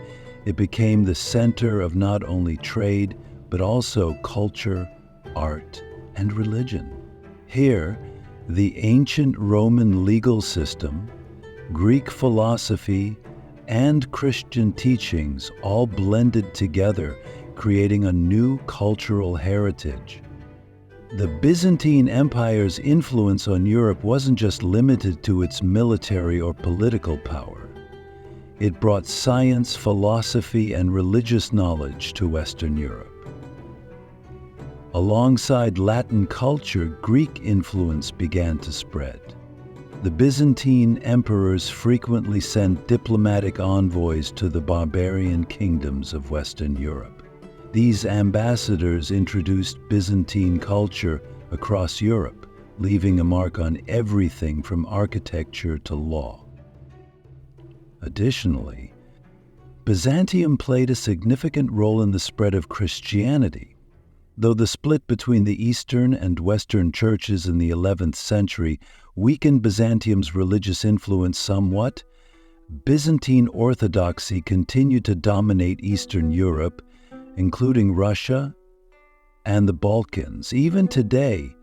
It became the center of not only trade, but also culture, art, and religion. Here, the ancient Roman legal system, Greek philosophy, and Christian teachings all blended together, creating a new cultural heritage. The Byzantine Empire's influence on Europe wasn't just limited to its military or political power. It brought science, philosophy, and religious knowledge to Western Europe. Alongside Latin culture, Greek influence began to spread. The Byzantine emperors frequently sent diplomatic envoys to the barbarian kingdoms of Western Europe. These ambassadors introduced Byzantine culture across Europe, leaving a mark on everything from architecture to law. Additionally, Byzantium played a significant role in the spread of Christianity. Though the split between the Eastern and Western churches in the 11th century weakened Byzantium's religious influence somewhat, Byzantine orthodoxy continued to dominate Eastern Europe, including Russia and the Balkans. Even today,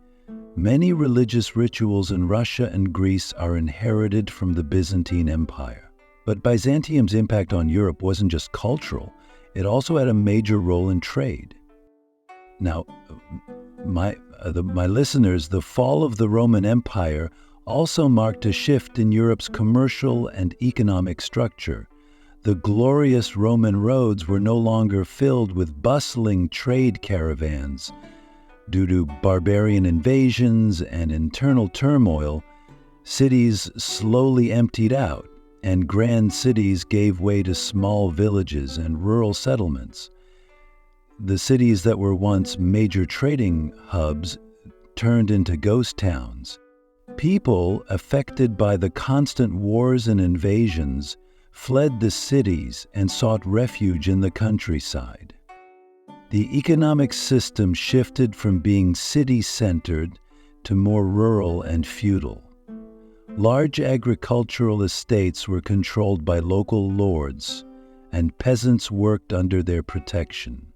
many religious rituals in Russia and Greece are inherited from the Byzantine Empire. But Byzantium's impact on Europe wasn't just cultural, it also had a major role in trade. Now, my listeners, the fall of the Roman Empire also marked a shift in Europe's commercial and economic structure. The glorious Roman roads were no longer filled with bustling trade caravans. Due to barbarian invasions and internal turmoil, cities slowly emptied out, and grand cities gave way to small villages and rural settlements. The cities that were once major trading hubs turned into ghost towns. People affected by the constant wars and invasions fled the cities and sought refuge in the countryside. The economic system shifted from being city-centered to more rural and feudal. Large agricultural estates were controlled by local lords, and peasants worked under their protection.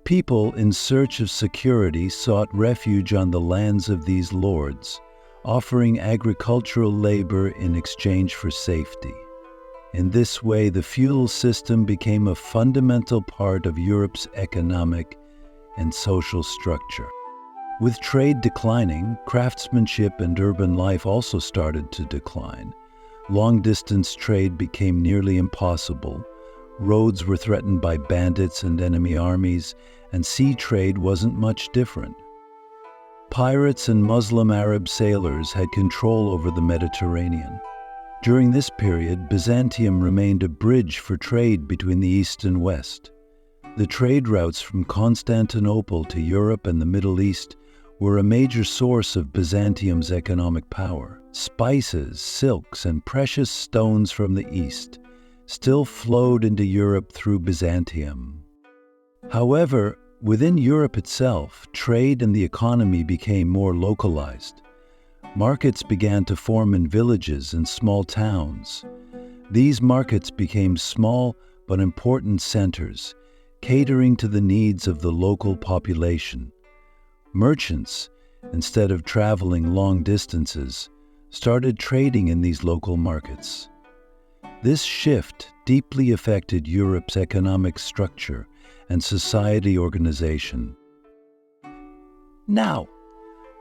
People in search of security sought refuge on the lands of these lords, offering agricultural labor in exchange for safety. In this way, the feudal system became a fundamental part of Europe's economic and social structure. With trade declining, craftsmanship and urban life also started to decline. Long-distance trade became nearly impossible. Roads were threatened by bandits and enemy armies, and sea trade wasn't much different. Pirates and Muslim Arab sailors had control over the Mediterranean. During this period, Byzantium remained a bridge for trade between the East and West. The trade routes from Constantinople to Europe and the Middle East were a major source of Byzantium's economic power. Spices, silks, and precious stones from the East still flowed into Europe through Byzantium. However, within Europe itself, trade and the economy became more localized. Markets began to form in villages and small towns. These markets became small but important centers, catering to the needs of the local population. Merchants, instead of traveling long distances, started trading in these local markets. This shift deeply affected Europe's economic structure and society organization. Now,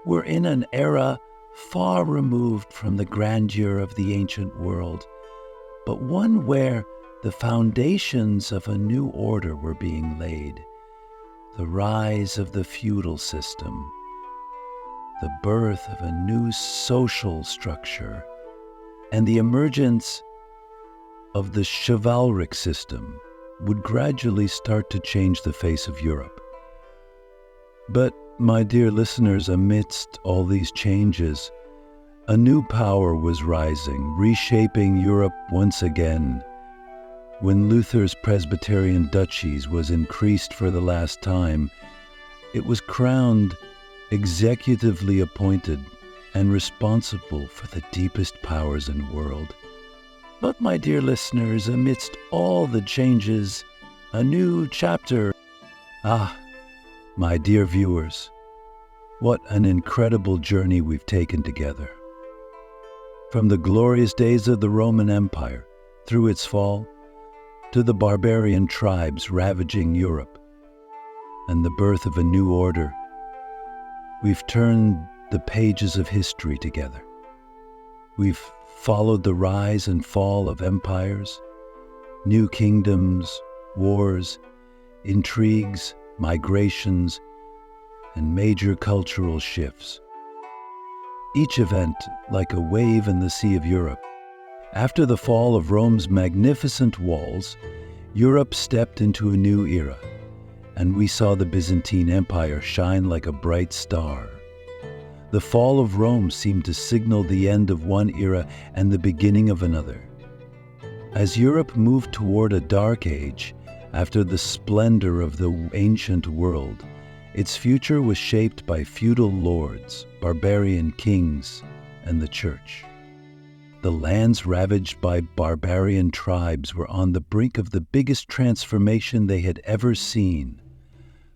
we're in an era far removed from the grandeur of the ancient world, but one where the foundations of a new order were being laid. The rise of the feudal system, the birth of a new social structure, and the emergence of the chivalric system would gradually start to change the face of Europe. But, my dear listeners, amidst all these changes, a new power was rising, reshaping Europe once again. When Luther's Presbyterian duchies was increased for the last time, it was crowned executively appointed and responsible for the deepest powers in the world. But, my dear listeners, amidst all the changes, a new chapter. My dear viewers, what an incredible journey we've taken together. From the glorious days of the Roman Empire, through its fall, to the barbarian tribes ravaging Europe, and the birth of a new order, we've turned the pages of history together. We've followed the rise and fall of empires, new kingdoms, wars, intrigues, migrations, and major cultural shifts. Each event like a wave in the sea of Europe. After the fall of Rome's magnificent walls, Europe stepped into a new era, and we saw the Byzantine Empire shine like a bright star. The fall of Rome seemed to signal the end of one era and the beginning of another. As Europe moved toward a dark age, after the splendor of the ancient world, its future was shaped by feudal lords, barbarian kings, and the church. The lands ravaged by barbarian tribes were on the brink of the biggest transformation they had ever seen.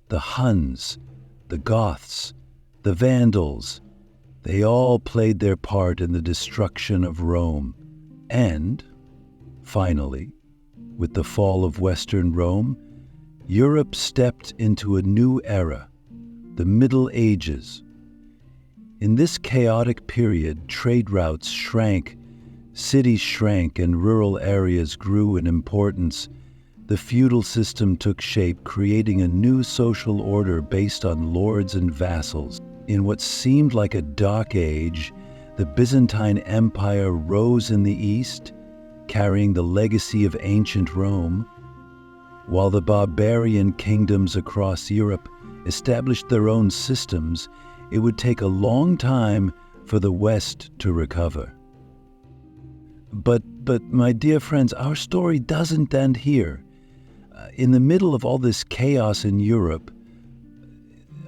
The Huns, the Goths, the Vandals, they all played their part in the destruction of Rome. And, finally, with the fall of Western Rome, Europe stepped into a new era, the Middle Ages. In this chaotic period, trade routes shrank, cities shrank, and rural areas grew in importance. The feudal system took shape, creating a new social order based on lords and vassals. In what seemed like a dark age, the Byzantine Empire rose in the east, carrying the legacy of ancient Rome, while the barbarian kingdoms across Europe established their own systems. It would take a long time for the West to recover. But my dear friends, our story doesn't end here. In the middle of all this chaos in Europe,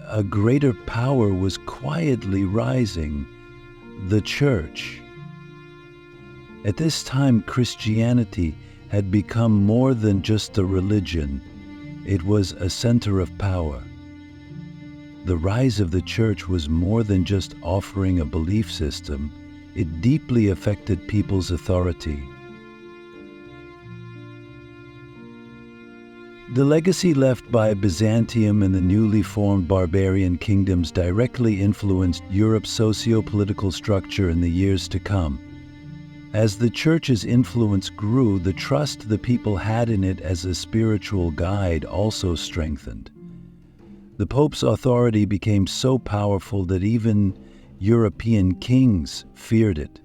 a greater power was quietly rising, the Church. At this time, Christianity had become more than just a religion. It was a center of power. The rise of the Church was more than just offering a belief system. It deeply affected people's authority. The legacy left by Byzantium and the newly formed barbarian kingdoms directly influenced Europe's socio-political structure in the years to come. As the Church's influence grew, the trust the people had in it as a spiritual guide also strengthened. The Pope's authority became so powerful that even European kings feared it.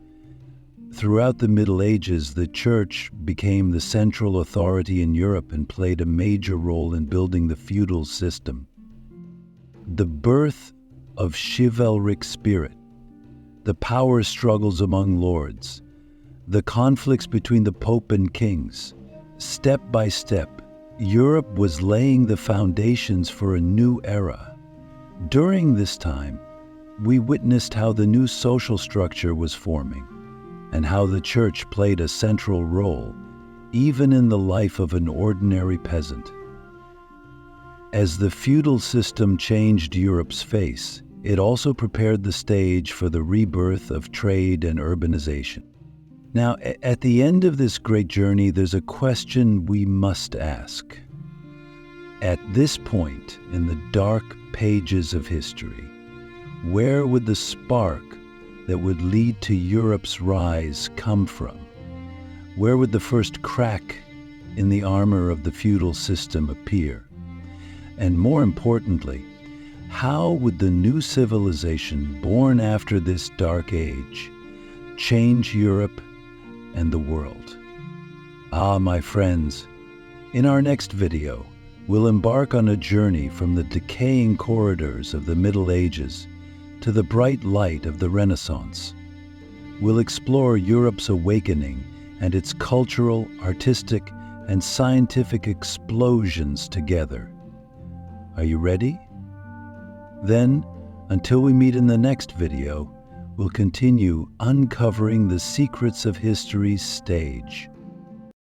Throughout the Middle Ages, the Church became the central authority in Europe and played a major role in building the feudal system. The birth of chivalric spirit, the power struggles among lords, the conflicts between the Pope and kings. Step by step, Europe was laying the foundations for a new era. During this time, we witnessed how the new social structure was forming and how the Church played a central role, even in the life of an ordinary peasant. As the feudal system changed Europe's face, it also prepared the stage for the rebirth of trade and urbanization. Now, at the end of this great journey, there's a question we must ask. At this point in the dark pages of history, where would the spark that would lead to Europe's rise come from? Where would the first crack in the armor of the feudal system appear? And more importantly, how would the new civilization born after this dark age change Europe and the world? Ah, my friends, in our next video, we'll embark on a journey from the decaying corridors of the Middle Ages to the bright light of the Renaissance. We'll explore Europe's awakening and its cultural, artistic, and scientific explosions together. Are you ready? Then, until we meet in the next video, we'll continue uncovering the secrets of history's stage.